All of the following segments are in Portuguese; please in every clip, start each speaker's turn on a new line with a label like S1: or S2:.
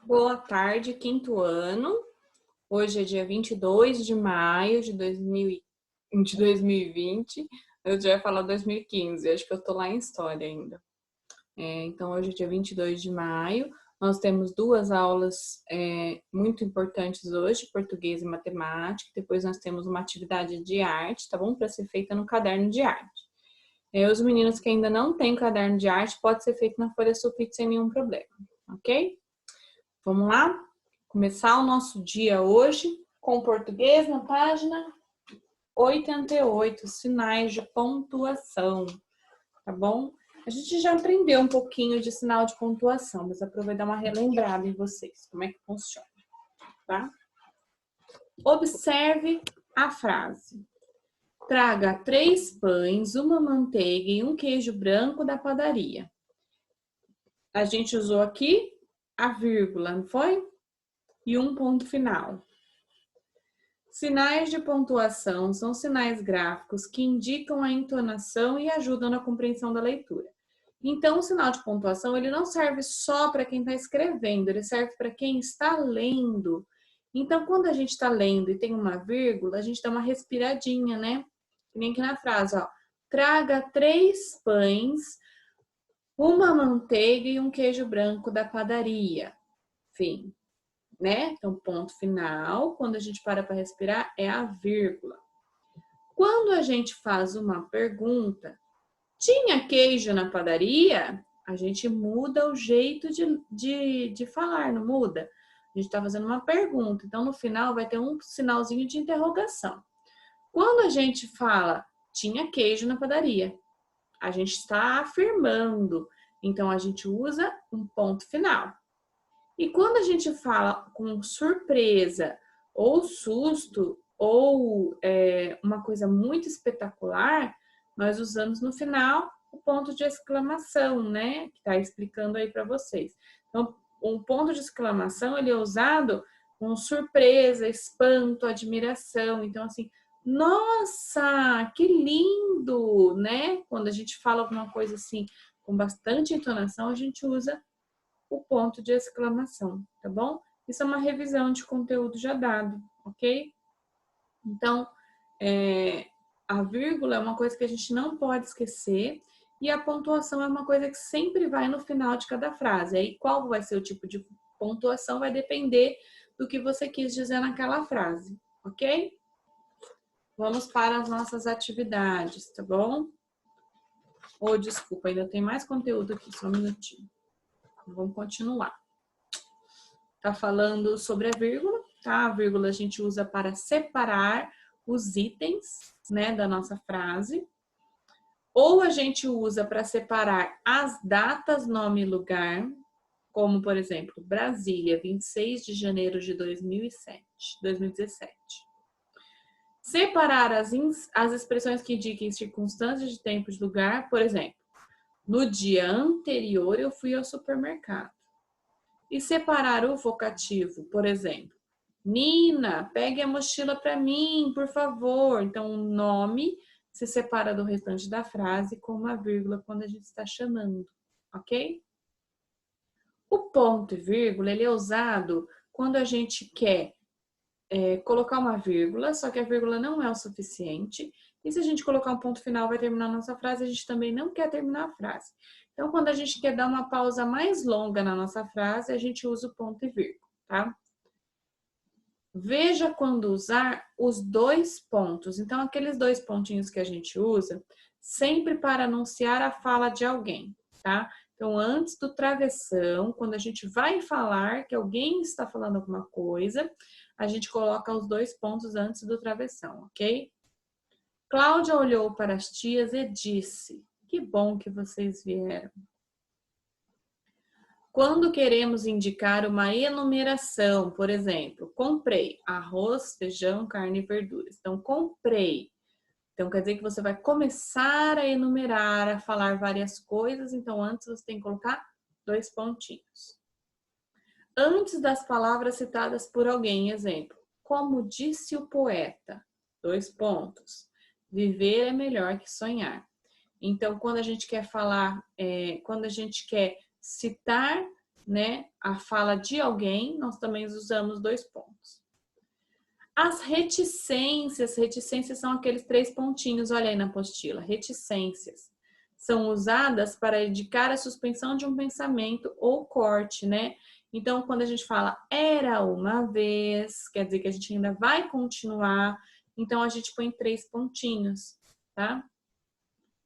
S1: Boa tarde, quinto ano. Hoje é dia 22 de maio de 2020. Eu já ia falar 2015, acho que eu tô lá em história ainda. Então, hoje é dia 22 de maio. Nós temos duas aulas muito importantes hoje, português e matemática. Depois nós temos uma atividade de arte, tá bom? Para ser feita no caderno de arte. Os meninos que ainda não têm caderno de arte, pode ser feito na folha sulfite sem nenhum problema, ok? Vamos lá? Começar o nosso dia hoje com português na página 88, sinais de pontuação, tá bom? A gente já aprendeu um pouquinho de sinal de pontuação, mas aproveito dar uma relembrada em vocês, como é que funciona, tá? Observe a frase. Traga 3 pães, uma manteiga e um queijo branco da padaria. A gente usou aqui a vírgula, não foi? E um ponto final. Sinais de pontuação são sinais gráficos que indicam a entonação e ajudam na compreensão da leitura. Então, o sinal de pontuação ele não serve só para quem está escrevendo, ele serve para quem está lendo. Então, quando a gente está lendo e tem uma vírgula, a gente dá uma respiradinha, né? Que nem aqui na frase, ó. Traga 3 pães, uma manteiga e um queijo branco da padaria. Fim. Né? Então, ponto final, quando a gente para respirar, é a vírgula. Quando a gente faz uma pergunta, tinha queijo na padaria? A gente muda o jeito de falar, não muda? A gente está fazendo uma pergunta, então no final vai ter um sinalzinho de interrogação. Quando a gente fala, tinha queijo na padaria, a gente está afirmando, então a gente usa um ponto final. E quando a gente fala com surpresa ou susto ou uma coisa muito espetacular, nós usamos no final o ponto de exclamação, né? Que está explicando aí para vocês. Então, um ponto de exclamação ele é usado com surpresa, espanto, admiração. Então, assim, nossa, que lindo, né? Quando a gente fala alguma coisa assim com bastante entonação, a gente usa o ponto de exclamação, tá bom? Isso é uma revisão de conteúdo já dado, ok? Então, a vírgula é uma coisa que a gente não pode esquecer e a pontuação é uma coisa que sempre vai no final de cada frase. Aí, qual vai ser o tipo de pontuação vai depender do que você quis dizer naquela frase, ok? Vamos para as nossas atividades, tá bom? Desculpa, ainda tem mais conteúdo aqui, só um minutinho. Vamos continuar. Tá falando sobre a vírgula, tá? A vírgula a gente usa para separar os itens, né, da nossa frase. Ou a gente usa para separar as datas, nome e lugar, como, por exemplo, Brasília, 26 de janeiro de 2017. Separar as expressões que indiquem circunstâncias de tempo e de lugar, por exemplo, no dia anterior eu fui ao supermercado. E separar o vocativo, por exemplo, Nina, pegue a mochila para mim, por favor. Então, o nome se separa do restante da frase com uma vírgula quando a gente está chamando, ok? O ponto e vírgula, ele é usado quando a gente quer colocar uma vírgula, só que a vírgula não é o suficiente. E se a gente colocar um ponto final, vai terminar a nossa frase, a gente também não quer terminar a frase. Então, quando a gente quer dar uma pausa mais longa na nossa frase, a gente usa o ponto e vírgula, tá? Veja quando usar os 2 pontos. Então, aqueles 2 pontinhos que a gente usa, sempre para anunciar a fala de alguém, tá? Então, antes do travessão, quando a gente vai falar que alguém está falando alguma coisa, a gente coloca os 2 pontos antes do travessão, ok? Cláudia olhou para as tias e disse: que bom que vocês vieram. Quando queremos indicar uma enumeração, por exemplo, comprei arroz, feijão, carne e verduras. Então, comprei. Então, quer dizer que você vai começar a enumerar, a falar várias coisas. Então, antes você tem que colocar 2 pontinhos. Antes das palavras citadas por alguém, exemplo, como disse o poeta, 2 pontos. Viver é melhor que sonhar. Então, quando a gente quer falar, quando a gente quer citar né, a fala de alguém, nós também usamos 2 pontos. As reticências são aqueles 3 pontinhos, olha aí na apostila, reticências. São usadas para indicar a suspensão de um pensamento ou corte, né? Então, quando a gente fala era uma vez, quer dizer que a gente ainda vai continuar, então a gente põe 3 pontinhos, tá?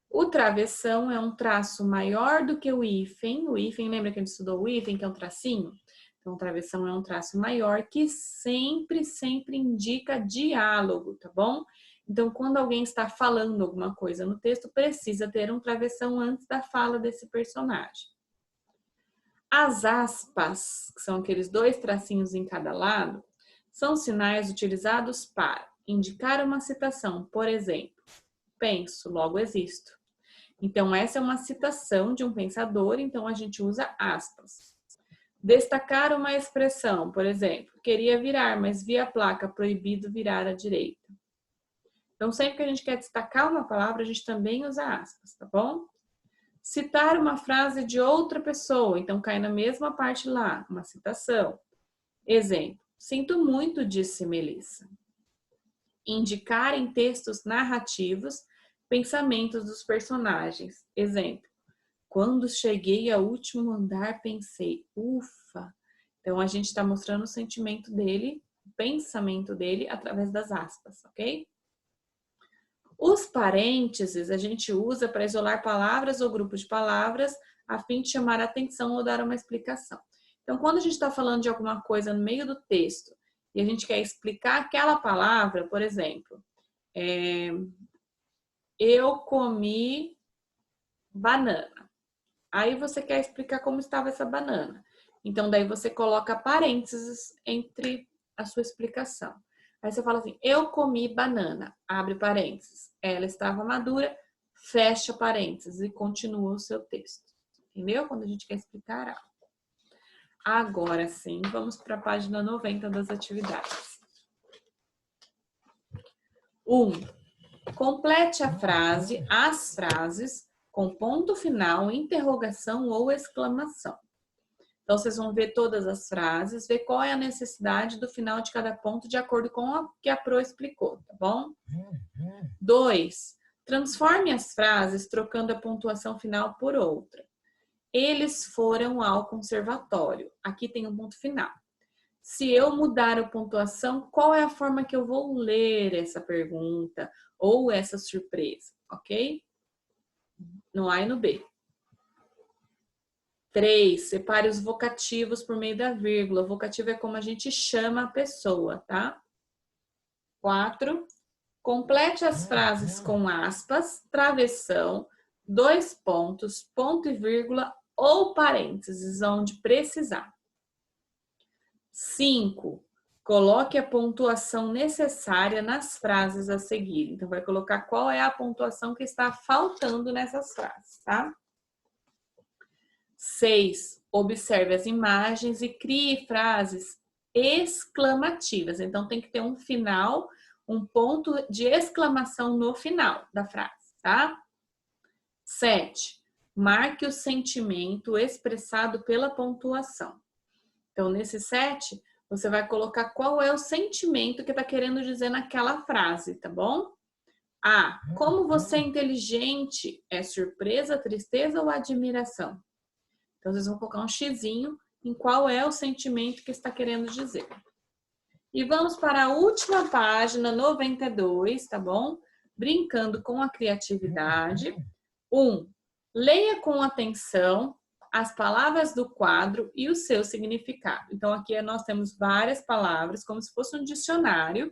S1: O travessão é um traço maior do que o hífen. O hífen, lembra que a gente estudou o hífen, que é um tracinho? Então, o travessão é um traço maior que sempre indica diálogo, tá bom? Então, quando alguém está falando alguma coisa no texto, precisa ter um travessão antes da fala desse personagem. As aspas, que são aqueles 2 tracinhos em cada lado, são sinais utilizados para indicar uma citação. Por exemplo, penso, logo existo. Então, essa é uma citação de um pensador, então a gente usa aspas. Destacar uma expressão, por exemplo, queria virar, mas vi a placa proibido virar à direita. Então, sempre que a gente quer destacar uma palavra, a gente também usa aspas, tá bom? Citar uma frase de outra pessoa, então cai na mesma parte lá, uma citação. Exemplo, sinto muito, disse Melissa. Indicar em textos narrativos pensamentos dos personagens. Exemplo, quando cheguei ao último andar, pensei, ufa. Então, a gente está mostrando o sentimento dele, o pensamento dele, através das aspas, ok? Os parênteses a gente usa para isolar palavras ou grupos de palavras, a fim de chamar a atenção ou dar uma explicação. Então, quando a gente está falando de alguma coisa no meio do texto, e a gente quer explicar aquela palavra, por exemplo, eu comi banana. Aí você quer explicar como estava essa banana. Então, daí você coloca parênteses entre a sua explicação. Aí você fala assim, eu comi banana, abre parênteses. Ela estava madura, fecha parênteses e continua o seu texto. Entendeu? Quando a gente quer explicar algo. Agora sim, vamos para a página 90 das atividades. 1. Complete a frase, as frases, com ponto final, interrogação ou exclamação. Então, vocês vão ver todas as frases, ver qual é a necessidade do final de cada ponto, de acordo com o que a Pro explicou, tá bom? 2. Transforme as frases, trocando a pontuação final por outra. Eles foram ao conservatório. Aqui tem um ponto final. Se eu mudar a pontuação, qual é a forma que eu vou ler essa pergunta ou essa surpresa, ok? No A e no B. 3. Separe os vocativos por meio da vírgula. O vocativo é como a gente chama a pessoa, tá? 4. Complete as frases com aspas, travessão, 2 pontos, ponto e vírgula ou parênteses, onde precisar. 5. Coloque a pontuação necessária nas frases a seguir. Então, vai colocar qual é a pontuação que está faltando nessas frases, tá? 6. Observe as imagens e crie frases exclamativas. Então, tem que ter um final, um ponto de exclamação no final da frase, tá? 7. Marque o sentimento expressado pela pontuação. Então, nesse 7, você vai colocar qual é o sentimento que está querendo dizer naquela frase, tá bom? A. Como você é inteligente? É surpresa, tristeza ou admiração? Então, vocês vão colocar um xizinho em qual é o sentimento que está querendo dizer. E vamos para a última página, 92, tá bom? Brincando com a criatividade. 1. Leia com atenção as palavras do quadro e o seu significado. Então, aqui nós temos várias palavras, como se fosse um dicionário,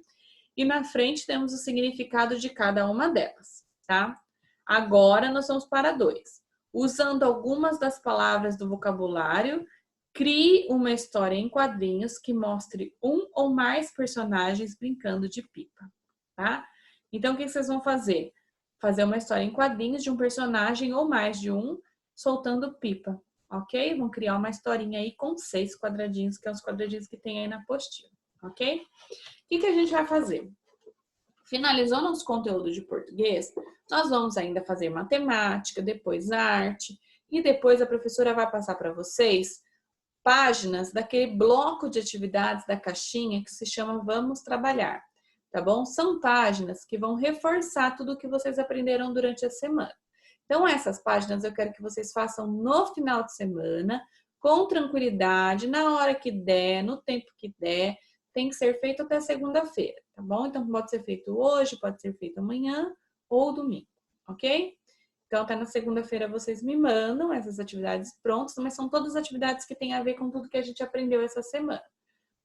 S1: e na frente temos o significado de cada uma delas, tá? Agora, nós vamos para 2. Usando algumas das palavras do vocabulário, crie uma história em quadrinhos que mostre um ou mais personagens brincando de pipa, tá? Então, o que vocês vão fazer? Fazer uma história em quadrinhos de um personagem ou mais de um soltando pipa, ok? Vão criar uma historinha aí com 6 quadradinhos, que é os quadradinhos que tem aí na apostila, ok? O que a gente vai fazer? Finalizou nosso conteúdo de português, nós vamos ainda fazer matemática, depois arte, e depois a professora vai passar para vocês páginas daquele bloco de atividades da caixinha que se chama Vamos Trabalhar, tá bom? São páginas que vão reforçar tudo o que vocês aprenderam durante a semana. Então, essas páginas eu quero que vocês façam no final de semana, com tranquilidade, na hora que der, no tempo que der, tem que ser feito até segunda-feira, tá bom? Então, pode ser feito hoje, pode ser feito amanhã ou domingo, ok? Então, até na segunda-feira vocês me mandam essas atividades prontas, mas são todas atividades que têm a ver com tudo que a gente aprendeu essa semana,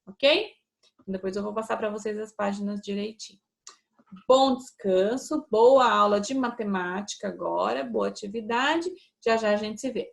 S1: ok? Depois eu vou passar para vocês as páginas direitinho. Bom descanso, boa aula de matemática agora, boa atividade. Já já a gente se vê.